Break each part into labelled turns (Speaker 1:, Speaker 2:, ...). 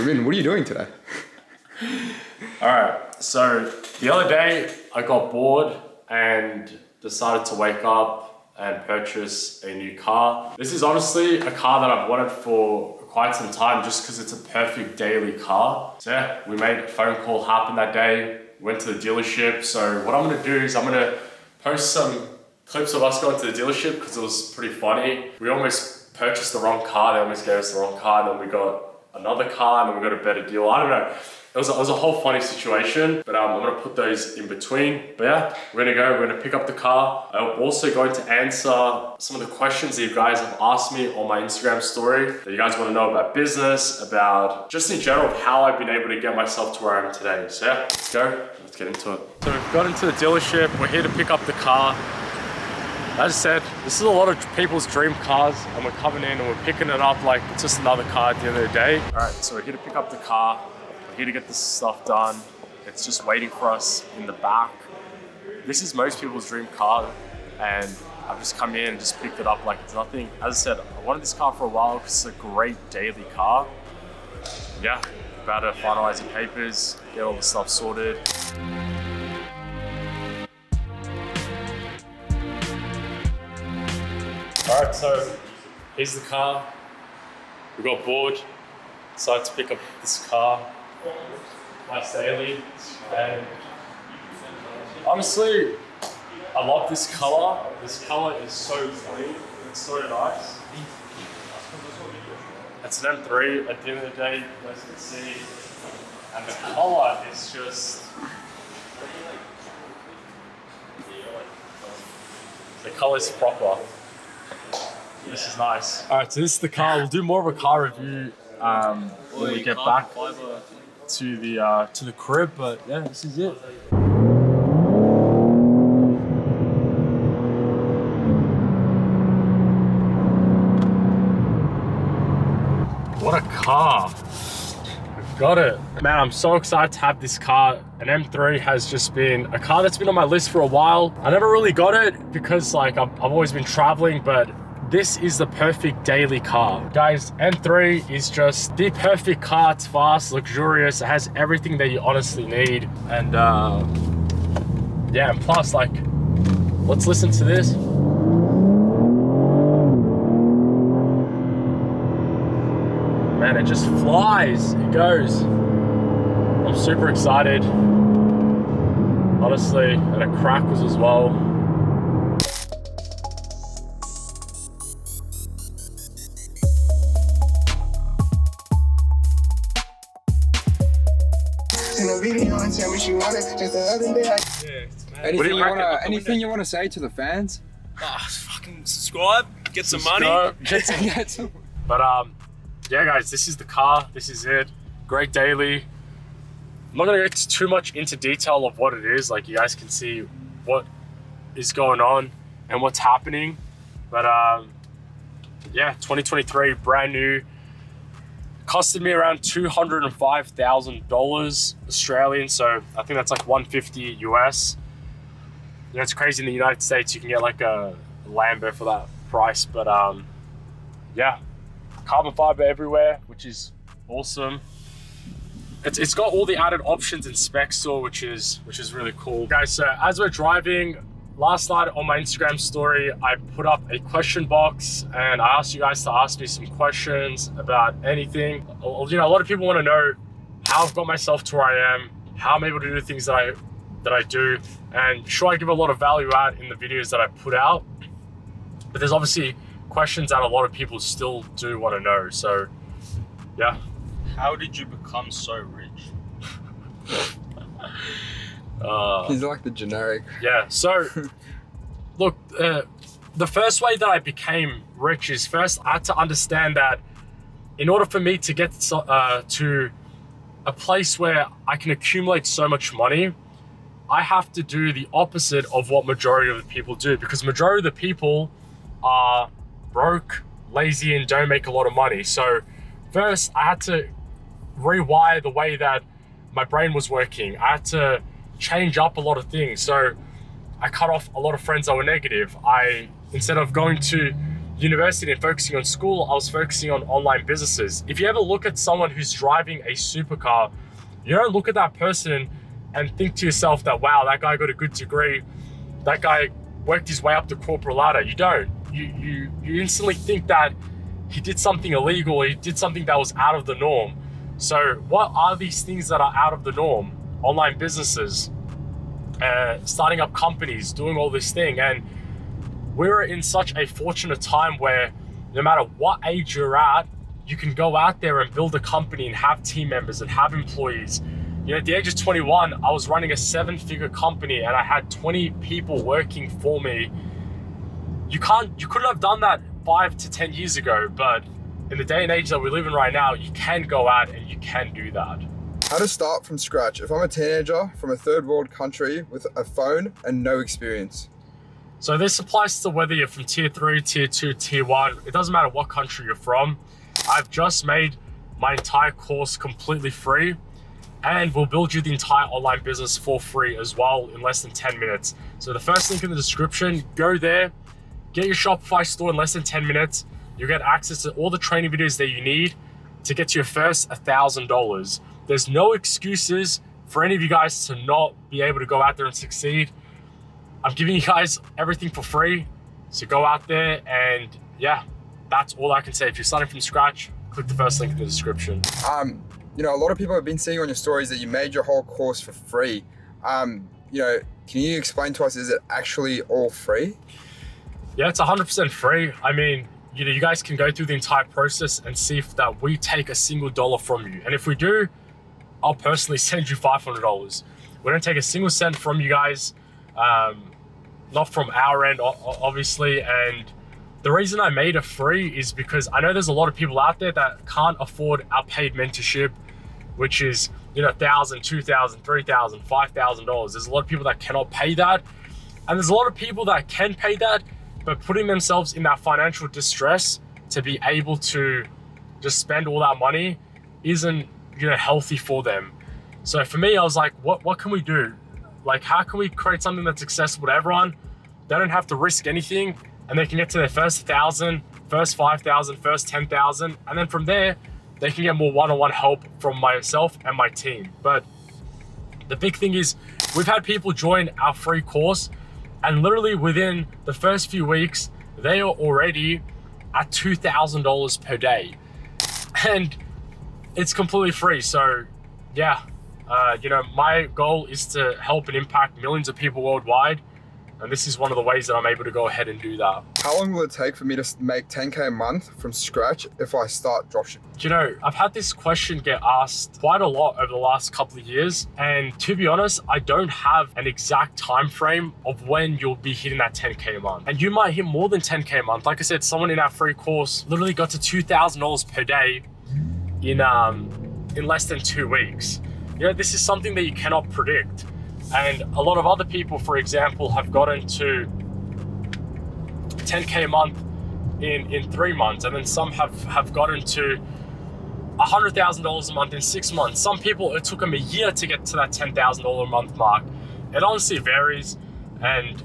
Speaker 1: Ramin, what are you doing today?
Speaker 2: Alright, so the other day I got bored and decided to wake up and purchase a new car. This is honestly a car that I've wanted for quite some time just because it's a perfect daily car. So yeah, we made a phone call happen that day, went to the dealership. So what I'm gonna do is I'm gonna post some clips of us going to the dealership because it was pretty funny. We almost purchased the wrong car, they almost gave us the wrong car, and then we got another car and then we got a better deal. I don't know. It was a whole funny situation, but I'm gonna put those in between. But yeah, we're gonna pick up the car. I'm also going to answer some of the questions that you guys have asked me on my Instagram story that you guys wanna know about business, about just in general of how I've been able to get myself to where I am today. So yeah, let's go, let's get into it. So we've got into the dealership, we're here to pick up the car. As I said, this is a lot of people's dream cars, and we're coming in and we're picking it up like it's just another car at the end of the day. All right, so we're here to pick up the car. We're here to get this stuff done. It's just waiting for us in the back. This is most people's dream car, and I've just come in and just picked it up like it's nothing. As I said, I wanted this car for a while because it's a great daily car. Yeah, about to finalize the papers, get all the stuff sorted. All right, so here's the car. We got bored, decided to pick up this car, nice daily, and honestly, I love this color. This color is so clean, it's so nice. It's an M3 at the end of the day, you guys can see, and the color is just, the color is proper. This is nice. All right, so this is the car. We'll do more of a car review when we get back to the crib. But yeah, this is it. What a car! We've got it, man. I'm so excited to have this car. An M3 has just been a car that's been on my list for a while. I never really got it because like I've always been traveling, but this is the perfect daily car. Guys, M3 is just the perfect car. It's fast, luxurious, it has everything that you honestly need. And yeah, and plus like, let's listen to this. Man, it just flies, it goes. I'm super excited. Honestly, and it crackles as well.
Speaker 1: Anything you wanna say to the fans?
Speaker 3: Fucking subscribe, get some money.
Speaker 1: Get some.
Speaker 2: But yeah guys, this is the car, this is it. Great daily. I'm not gonna get too much into detail of what it is, like you guys can see what is going on and what's happening. But yeah, 2023, brand new. Costed me around $205,000 Australian, so I think that's like 150 US. You know, it's crazy in the United States you can get like a Lambo for that price, but yeah, carbon fiber everywhere, which is awesome. It's got all the added options and specs still, which is really cool. Guys, so as we're driving, last night on my Instagram story, I put up a question box and I asked you guys to ask me some questions about anything. You know, a lot of people want to know how I've got myself to where I am, how I'm able to do the things that I do, and sure, I give a lot of value add in the videos that I put out, but there's obviously questions that a lot of people still do want to know. So yeah.
Speaker 3: How did you become so rich?
Speaker 1: He's like the generic.
Speaker 2: Yeah, so look, the first way that I became rich is first I had to understand that in order for me to get to a place where I can accumulate so much money, I have to do the opposite of what majority of the people do, because majority of the people are broke, lazy, and don't make a lot of money. So first I had to rewire the way that my brain was working. I had to change up a lot of things. So I cut off a lot of friends that were negative. Instead of going to university and focusing on school, I was focusing on online businesses. If you ever look at someone who's driving a supercar, you don't look at that person and think to yourself that, wow, that guy got a good degree, that guy worked his way up the corporate ladder. You don't. You instantly think that he did something illegal, he did something that was out of the norm. So what are these things that are out of the norm? Online businesses, starting up companies, doing all this thing. And we're in such a fortunate time where no matter what age you're at, you can go out there and build a company and have team members and have employees. You know, at the age of 21, I was running a 7-figure company and I had 20 people working for me. You couldn't have done that 5 to 10 years ago, but in the day and age that we live in right now, you can go out and you can do that.
Speaker 1: How to start from scratch if I'm a teenager from a third world country with a phone and no experience?
Speaker 2: So this applies to whether you're from tier 3, tier 2, tier 1. It doesn't matter what country you're from. I've just made my entire course completely free, and we'll build you the entire online business for free as well in less than 10 minutes. So the first link in the description, go there, get your Shopify store in less than 10 minutes. You'll get access to all the training videos that you need to get to your first $1,000. There's no excuses for any of you guys to not be able to go out there and succeed. I'm giving you guys everything for free. So go out there and yeah, that's all I can say. If you're starting from scratch, click the first link in the description.
Speaker 1: You know, a lot of people have been seeing on your stories that you made your whole course for free. You know, can you explain to us, is it actually all free?
Speaker 2: Yeah, it's 100% free. I mean, you know, you guys can go through the entire process and see if that we take a single dollar from you. And if we do, I'll personally send you $500. We don't take a single cent from you guys, not from our end, obviously. And the reason I made it free is because I know there's a lot of people out there that can't afford our paid mentorship, which is, you know, $1,000, $2,000, $3,000, $5,000. There's a lot of people that cannot pay that. And there's a lot of people that can pay that, but putting themselves in that financial distress to be able to just spend all that money isn't, you know, healthy for them. So for me, I was like, what can we do? Like, how can we create something that's accessible to everyone? They don't have to risk anything and they can get to their first 1,000, first 5,000, first 10,000. And then from there, they can get more one-on-one help from myself and my team. But the big thing is we've had people join our free course and literally within the first few weeks, they are already at $2,000 per day. And it's completely free. So yeah, you know, my goal is to help and impact millions of people worldwide. And this is one of the ways that I'm able to go ahead and do that.
Speaker 1: How long will it take for me to make 10K a month from scratch if I start dropshipping?
Speaker 2: You know, I've had this question get asked quite a lot over the last couple of years. And to be honest, I don't have an exact time frame of when you'll be hitting that 10K a month. And you might hit more than 10K a month. Like I said, someone in our free course literally got to $2,000 per day in less than 2 weeks. You know, this is something that you cannot predict. And a lot of other people, for example, have gotten to 10K a month in 3 months. And then some have gotten to $100,000 a month in 6 months. Some people, it took them a year to get to that $10,000 a month mark. It honestly varies. And,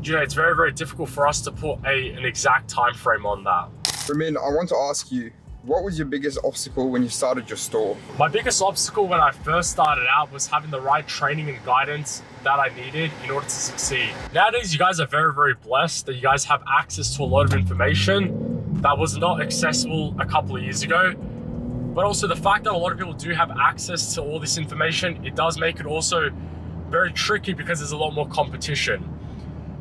Speaker 2: you know, it's very, very difficult for us to put an exact time frame on that.
Speaker 1: Ramin, I want to ask you, what was your biggest obstacle when you started your store?
Speaker 2: My biggest obstacle when I first started out was having the right training and guidance that I needed in order to succeed. Nowadays, you guys are very, very blessed that you guys have access to a lot of information that was not accessible a couple of years ago. But also the fact that a lot of people do have access to all this information, it does make it also very tricky because there's a lot more competition.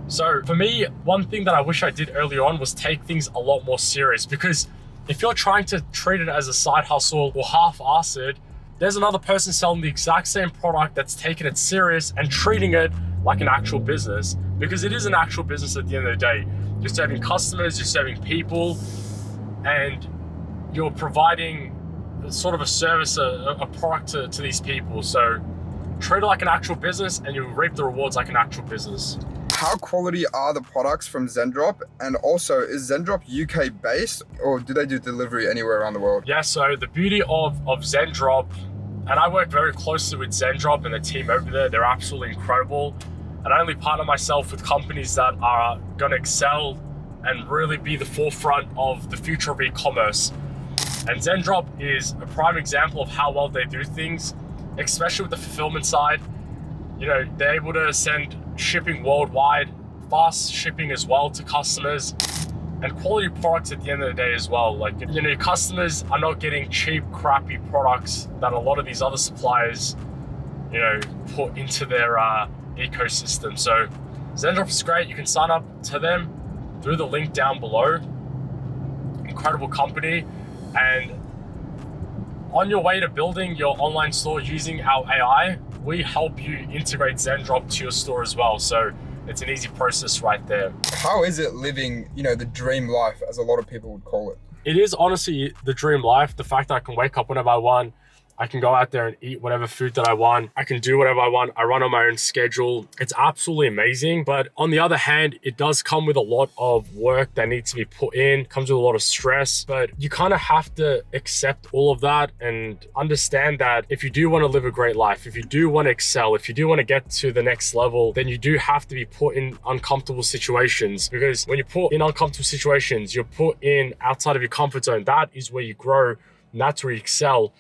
Speaker 2: So for me, one thing that I wish I did early on was take things a lot more serious, because if you're trying to treat it as a side hustle or half-ass it, there's another person selling the exact same product that's taking it serious and treating it like an actual business, because it is an actual business at the end of the day. You're serving customers, you're serving people, and you're providing sort of a service, a product to these people. So treat it like an actual business and you'll reap the rewards like an actual business.
Speaker 1: How quality are the products from Zendrop? And also, is Zendrop UK based or do they do delivery anywhere around the world?
Speaker 2: Yeah, so the beauty of Zendrop, and I work very closely with Zendrop and the team over there, they're absolutely incredible. And I only partner myself with companies that are gonna excel and really be the forefront of the future of e-commerce. And Zendrop is a prime example of how well they do things, especially with the fulfillment side. You know, they're able to send shipping worldwide, fast shipping as well to customers, and quality products at the end of the day as well. Like, you know, your customers are not getting cheap, crappy products that a lot of these other suppliers, you know, put into their ecosystem. So Zendrop is great. You can sign up to them through the link down below. Incredible company. And on your way to building your online store using our AI, we help you integrate Zendrop to your store as well. So it's an easy process right there.
Speaker 1: How is it living, you know, the dream life, as a lot of people would call it?
Speaker 2: It is honestly the dream life. The fact that I can wake up whenever I want, I can go out there and eat whatever food that I want. I can do whatever I want. I run on my own schedule. It's absolutely amazing. But on the other hand, it does come with a lot of work that needs to be put in. It comes with a lot of stress, but you kind of have to accept all of that and understand that if you do want to live a great life, if you do want to excel, if you do want to get to the next level, then you do have to be put in uncomfortable situations. Because when you put in uncomfortable situations, you're put in outside of your comfort zone. That is where you grow, and that's where you excel.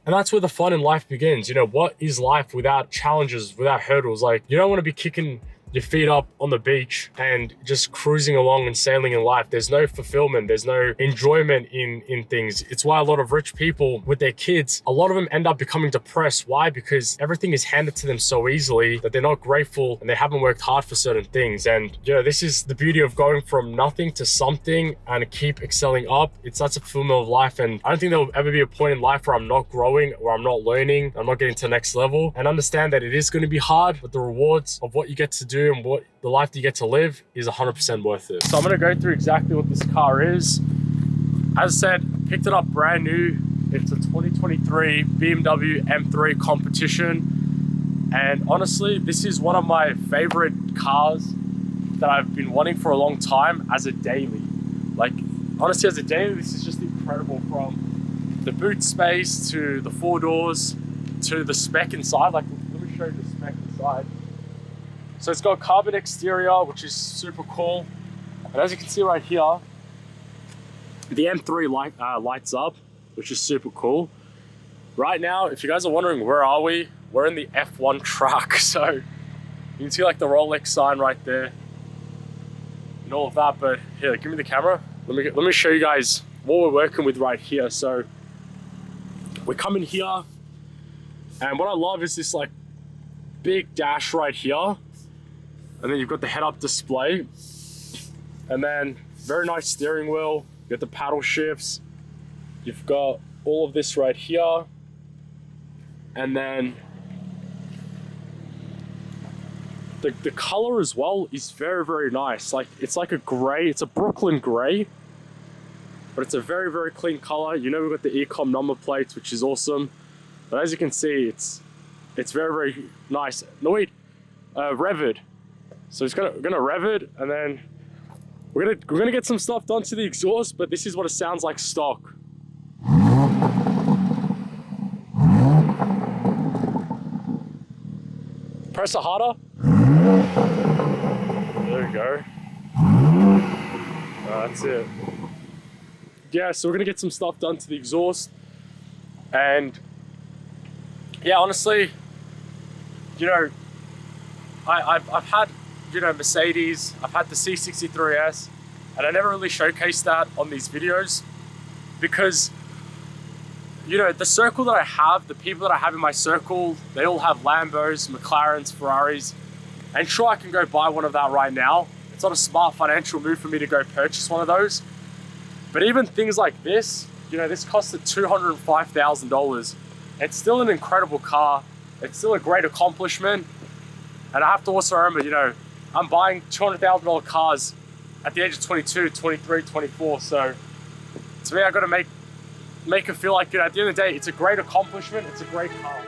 Speaker 2: And that's where the fun in life begins. You know, what is life without challenges, without hurdles? Like, you don't want to be kicking your feet up on the beach and just cruising along and sailing in life. There's no fulfillment, there's no enjoyment in things. It's why a lot of rich people with their kids, a lot of them end up becoming depressed. Why? Because everything is handed to them so easily that they're not grateful and they haven't worked hard for certain things. And you know, this is the beauty of going from nothing to something and keep excelling up. It's such a fulfillment of life. And I don't think there'll ever be a point in life where I'm not growing, where I'm not learning, I'm not getting to the next level. And understand that it is going to be hard, but the rewards of what you get to do and what the life that you get to live is 100% worth it. So I'm going to go through exactly what this car is. As I said, picked it up brand new. It's a 2023 BMW M3 competition. And honestly, this is one of my favorite cars that I've been wanting for a long time as a daily. Like, honestly, as a daily, this is just incredible, from the boot space to the 4 doors to the spec inside. Like, let me show you the spec inside. So it's got a carbon exterior, which is super cool. And as you can see right here, the M3 lights up, which is super cool. Right now, if you guys are wondering where are we, we're in the F1 track. So you can see like the Rolex sign right there and all of that. But here, give me the camera. Let me show you guys what we're working with right here. So we come in here, and what I love is this like big dash right here. And then you've got the head-up display, and then very nice steering wheel. You got the paddle shifts. You've got all of this right here, and then the color as well is very, very nice. Like, it's like a gray. It's a Brooklyn gray, but it's a very, very clean color. You know, we've got the Ecom number plates, which is awesome. But as you can see, it's very, very nice. No wait, revved. So we're gonna rev it, and then we're gonna get some stuff done to the exhaust, but this is what it sounds like stock. Press it harder. There we go. That's it. Yeah, so we're gonna get some stuff done to the exhaust, and yeah, honestly, you know, I've had, you know, Mercedes, I've had the C63S, and I never really showcased that on these videos because, you know, the circle that I have, the people that I have in my circle, they all have Lambos, McLarens, Ferraris, and sure, I can go buy one of that right now. It's not a smart financial move for me to go purchase one of those. But even things like this, you know, this costed $205,000. It's still an incredible car. It's still a great accomplishment. And I have to also remember, you know, I'm buying $200,000 cars at the age of 22, 23, 24. So to me, I got to make it feel like, you know, at the end of the day, it's a great accomplishment. It's a great car.